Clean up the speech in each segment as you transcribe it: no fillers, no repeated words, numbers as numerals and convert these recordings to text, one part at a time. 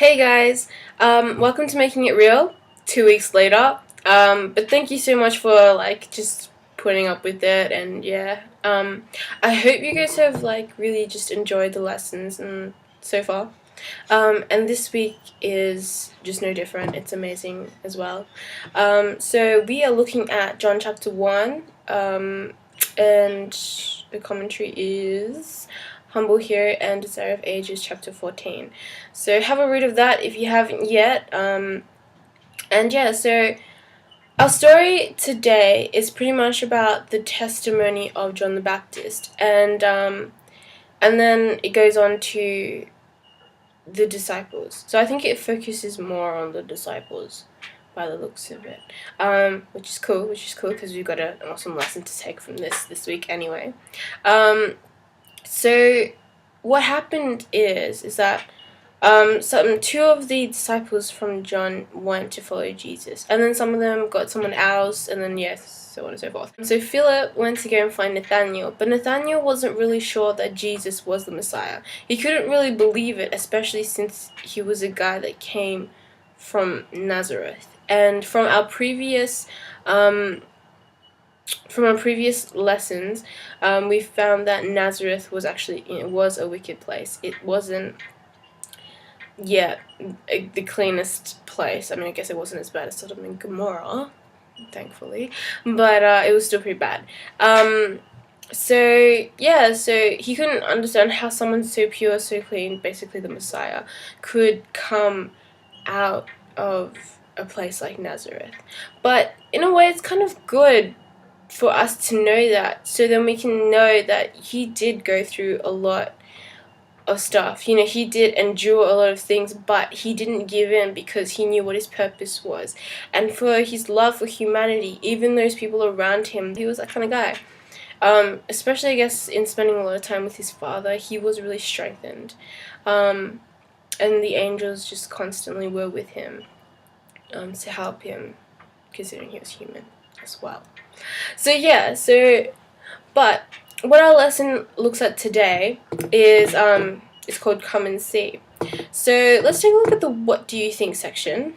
Hey guys, welcome to Making It Real, 2 weeks later. But thank you so much for just putting up with it, and yeah. I hope you guys have really just enjoyed the lessons and so far. And this week is just no different. It's amazing as well. So we are looking at John chapter 1, and the commentary is Humble Here and Desire of Ages chapter 14. So have a read of that if you haven't yet. And yeah, so our story today is pretty much about the testimony of John the Baptist, and then it goes on to the disciples. So I think it focuses more on the disciples by the looks of it, which is cool because we've got an awesome lesson to take from this week anyway. So what happened is that two of the disciples from John went to follow Jesus, and then some of them got someone else, and then yes, so on and so forth. So Philip went to go and find Nathanael, but Nathanael wasn't really sure that Jesus was the Messiah. He couldn't really believe it, especially since he was a guy that came from Nazareth. And from our previous lessons, we found that Nazareth was was a wicked place. It wasn't the cleanest place. I mean, I guess it wasn't as bad as Sodom and Gomorrah, thankfully, but it was still pretty bad. So he couldn't understand how someone so pure, so clean, basically the Messiah, could come out of a place like Nazareth. But in a way, it's kind of good for us to know that, so then we can know that he did go through a lot of stuff. He did endure a lot of things, but he didn't give in because he knew what his purpose was. And for his love for humanity, even those people around him, he was that kind of guy. Especially, I guess, in spending a lot of time with his father, he was really strengthened. And the angels just constantly were with him to help him, considering he was human as well. But what our lesson looks at today is it's called Come and See. So let's take a look at the What Do You Think section.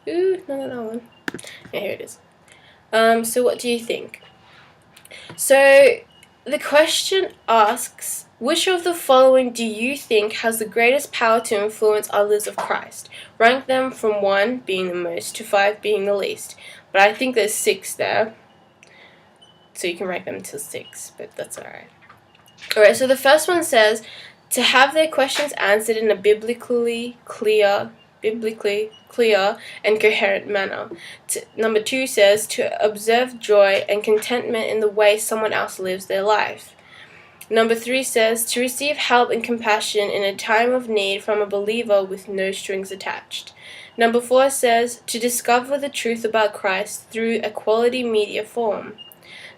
Ooh, not that one. Yeah, here it is. So what do you think? So the question asks, which of the following do you think has the greatest power to influence others of Christ? Rank them from 1 being the most to 5 being the least. But I think there's 6 there. So you can rank them to 6, but that's alright. Alright, so the first one says to have their questions answered in a biblically clear and coherent manner. Number 2 says to observe joy and contentment in the way someone else lives their life. Number 3 says to receive help and compassion in a time of need from a believer with no strings attached. Number 4 says to discover the truth about Christ through a quality media form.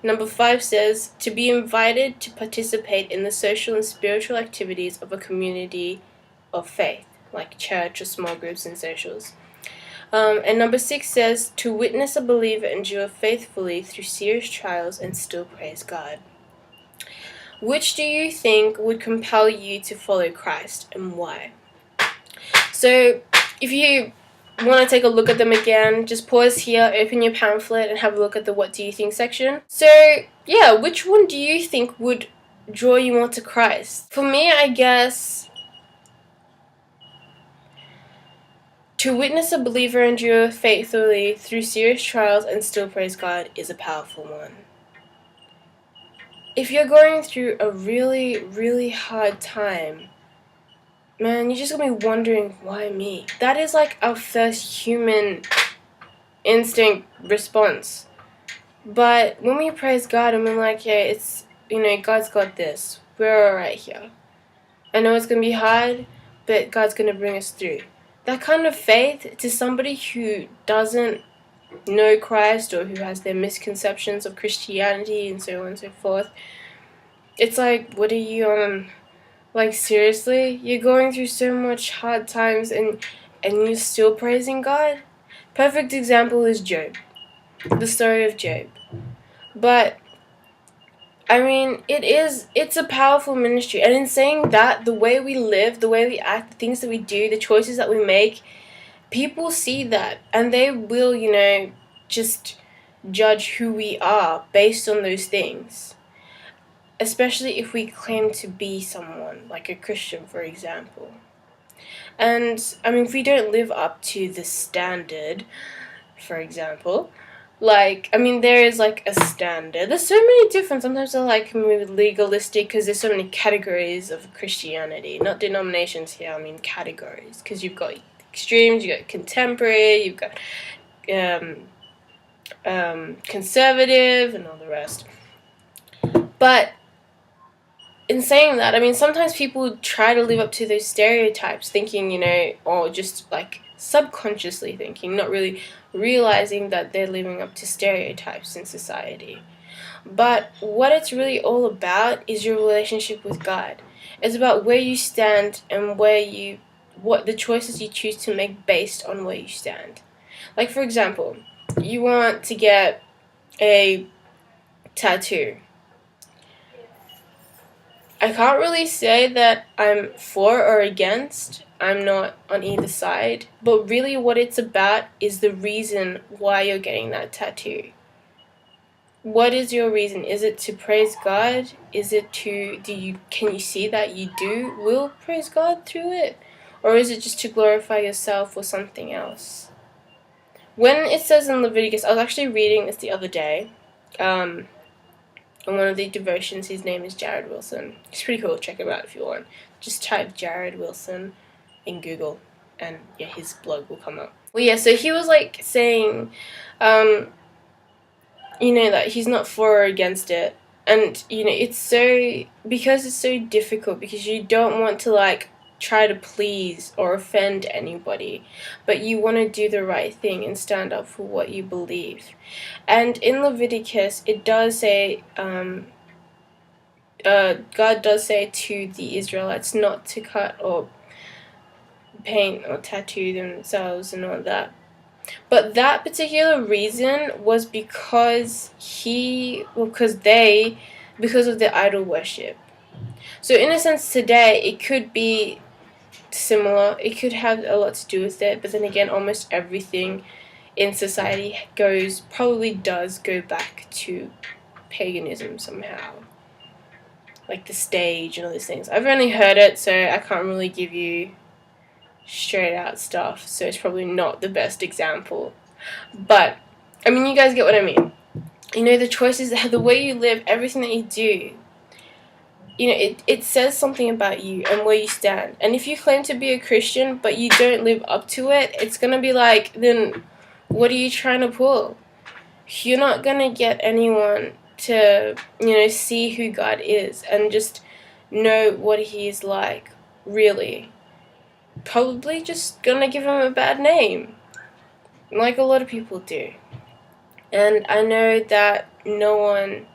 Number 5 says to be invited to participate in the social and spiritual activities of a community of faith, like church or small groups and socials. And number 6 says to witness a believer endure faithfully through serious trials and still praise God. Which do you think would compel you to follow Christ, and why? So if you want to take a look at them again, just pause here, open your pamphlet, and have a look at the What Do You Think section. So yeah, which one do you think would draw you more to Christ? For me, I guess to witness a believer endure faithfully through serious trials and still praise God is a powerful one. If you're going through a really, really hard time, man, you're just gonna be wondering, why me? That is like our first human instinct response. But when we praise God and we're like, yeah, it's, God's got this. We're alright here. I know it's gonna be hard, but God's gonna bring us through. That kind of faith to somebody who doesn't know Christ or who has their misconceptions of Christianity and so on and so forth, it's like, what are you on? Like, seriously? You're going through so much hard times and you're still praising God? Perfect example is Job. The story of Job. But I mean, it's a powerful ministry. And in saying that, the way we live, the way we act, the things that we do, the choices that we make, people see that and they will, just judge who we are based on those things. Especially if we claim to be someone, like a Christian, for example. And, I mean, if we don't live up to the standard, for example, like, I mean, there is, like, a standard. There's so many different, sometimes they're, like, maybe legalistic, because there's so many categories of Christianity. Not denominations here, I mean categories. Because you've got extremes, you've got contemporary, you've got conservative, and all the rest. But in saying that, I mean, sometimes people try to live up to those stereotypes, thinking, or just, like, subconsciously thinking, not really realizing that they're living up to stereotypes in society. But what it's really all about is your relationship with God. It's about where you stand and what the choices you choose to make based on where you stand. Like, for example, you want to get a tattoo. I can't really say that I'm for or against. I'm not on either side. But really what it's about is the reason why you're getting that tattoo. What is your reason? Is it to praise God? Is it can you see that you will praise God through it? Or is it just to glorify yourself or something else? When it says in Leviticus, I was actually reading this the other day, in one of the devotions. His name is Jared Wilson. He's pretty cool. Check him out if you want. Just type Jared Wilson in Google, and yeah, his blog will come up. Well, yeah, so he was like saying, that he's not for or against it, and because it's so difficult, because you don't want to like try to please or offend anybody, but you want to do the right thing and stand up for what you believe. And in Leviticus, it does say, God does say to the Israelites not to cut or paint or tattoo themselves and all that. But that particular reason was because because of their idol worship. So in a sense, today, it could be similar. It could have a lot to do with it, but then again, almost everything in society probably does go back to paganism somehow. Like the stage and all these things. I've only heard it, so I can't really give you straight out stuff, so it's probably not the best example. But, I mean, you guys get what I mean. The choices, the way you live, everything that you do, it says something about you and where you stand. And if you claim to be a Christian, but you don't live up to it, it's going to be like, then what are you trying to pull? You're not going to get anyone to, see who God is and just know what he is like, really. Probably just going to give him a bad name, like a lot of people do. And I know that no one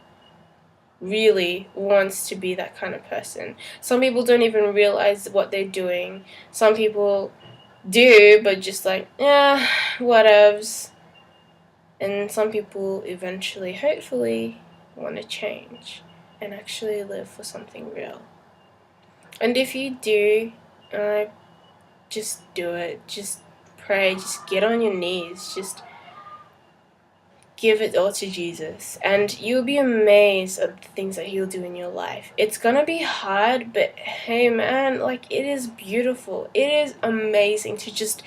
really wants to be that kind of person. Some people don't even realize what they're doing. Some people do, but just like, yeah, whatevs. And some people eventually, hopefully, want to change and actually live for something real. And if you do, just do it. Just pray. Just get on your knees. Just give it all to Jesus, and you'll be amazed at the things that he'll do in your life. It's gonna be hard, but hey man, like, it is beautiful. It is amazing to just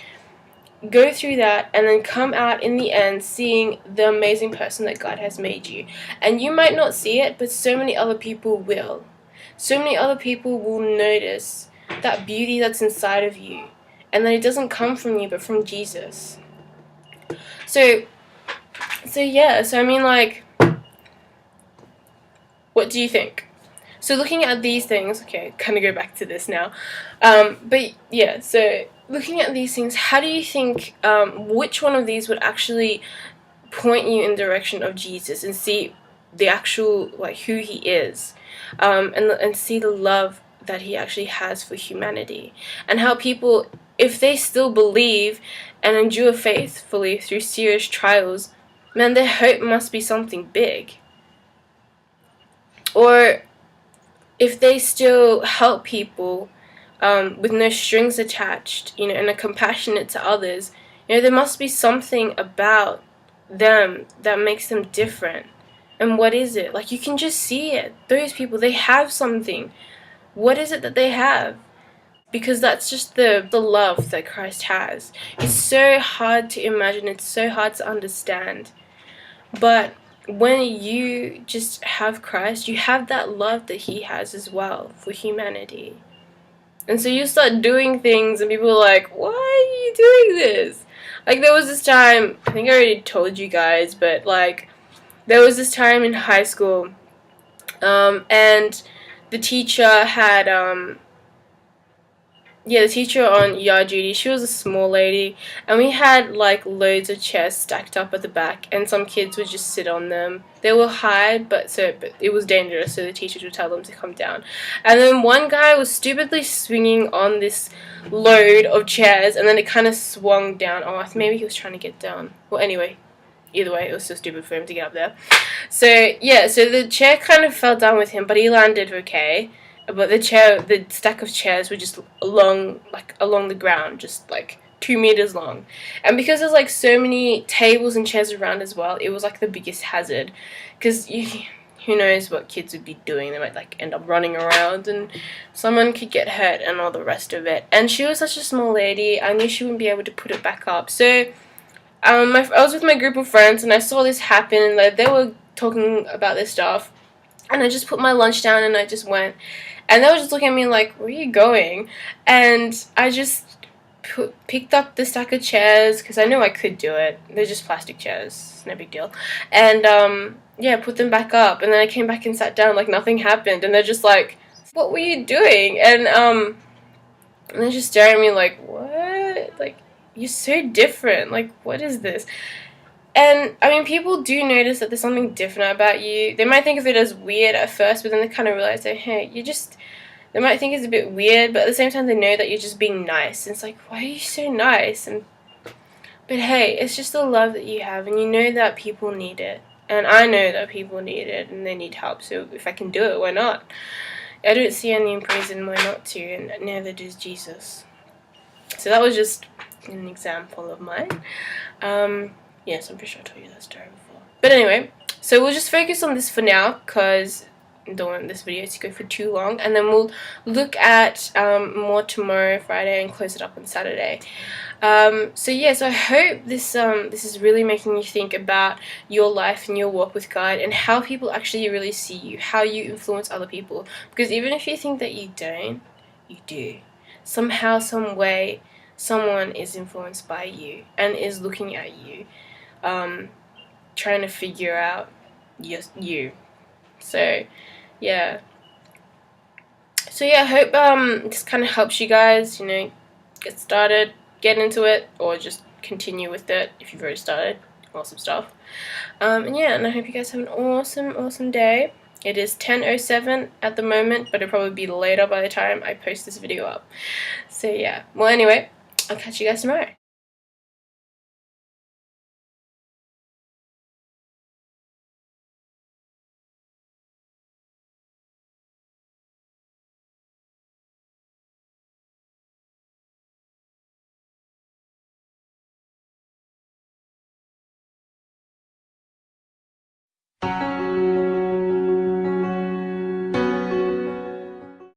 go through that and then come out in the end seeing the amazing person that God has made you. And you might not see it, but so many other people will. So many other people will notice that beauty that's inside of you, and that it doesn't come from you but from Jesus. So yeah, so I mean, like, what do you think? So looking at these things, okay, kind of go back to this now, but yeah, so looking at these things, how do you think, which one of these would actually point you in the direction of Jesus and see the actual, like, who he is, and see the love that he actually has for humanity, and how people, if they still believe and endure faithfully through serious trials, man, their hope must be something big. or if they still help people with no strings attached, and are compassionate to others, there must be something about them that makes them different. And what is it? Like, you can just see it. Those people, they have something. What is it that they have? Because that's just the love that Christ has. It's so hard to imagine. It's so hard to understand. But when you just have Christ, you have that love that he has as well for humanity. And so you start doing things and people are like, why are you doing this? Like, there was this time, I think I already told you guys, but like, there was this time in high school, and the teacher had, the teacher on yard duty, she was a small lady, and we had like loads of chairs stacked up at the back, and some kids would just sit on them. They were high, but it was dangerous, so the teachers would tell them to come down. And then one guy was stupidly swinging on this load of chairs, and then it kind of swung down. Oh, maybe he was trying to get down. Well, anyway, either way, it was so stupid for him to get up there. So the chair kind of fell down with him, but he landed okay. But the stack of chairs were just along the ground, just like 2 meters long. And because there's like so many tables and chairs around as well, it was like the biggest hazard. Because who knows what kids would be doing? They might like end up running around, and someone could get hurt and all the rest of it. And she was such a small lady, I knew she wouldn't be able to put it back up. So I was with my group of friends, and I saw this happen, and like, they were talking about this stuff. And I just put my lunch down and I just went. And they were just looking at me like, where are you going? And I just picked up the stack of chairs, because I knew I could do it. They're just plastic chairs. It's no big deal. And, put them back up. And then I came back and sat down like nothing happened. And they're just like, what were you doing? And they're just staring at me like, what? Like, you're so different. Like, what is this? And, I mean, people do notice that there's something different about you. They might think of it as weird at first, but then they kind of realize that, hey, they might think it's a bit weird, but at the same time they know that you're just being nice. And it's like, why are you so nice? But hey, it's just the love that you have, and you know that people need it. And I know that people need it, and they need help, so if I can do it, why not? I don't see any reason why not to, and neither does Jesus. So that was just an example of mine. Yes, I'm pretty sure I told you that story before. But anyway, so we'll just focus on this for now, because I don't want this video to go for too long. And then we'll look at more tomorrow, Friday, and close it up on Saturday. So I hope this is really making you think about your life and your walk with God, and how people actually really see you, how you influence other people. Because even if you think that you don't, you do. Somehow, some way, someone is influenced by you and is looking at you. Trying to figure out you. So I hope this kind of helps you guys, get started, get into it, or just continue with it if you've already started. Awesome stuff. And I hope you guys have an awesome day. It is 10:07 at the moment, but it'll probably be later by the time I post this video up. So well, anyway, I'll catch you guys tomorrow.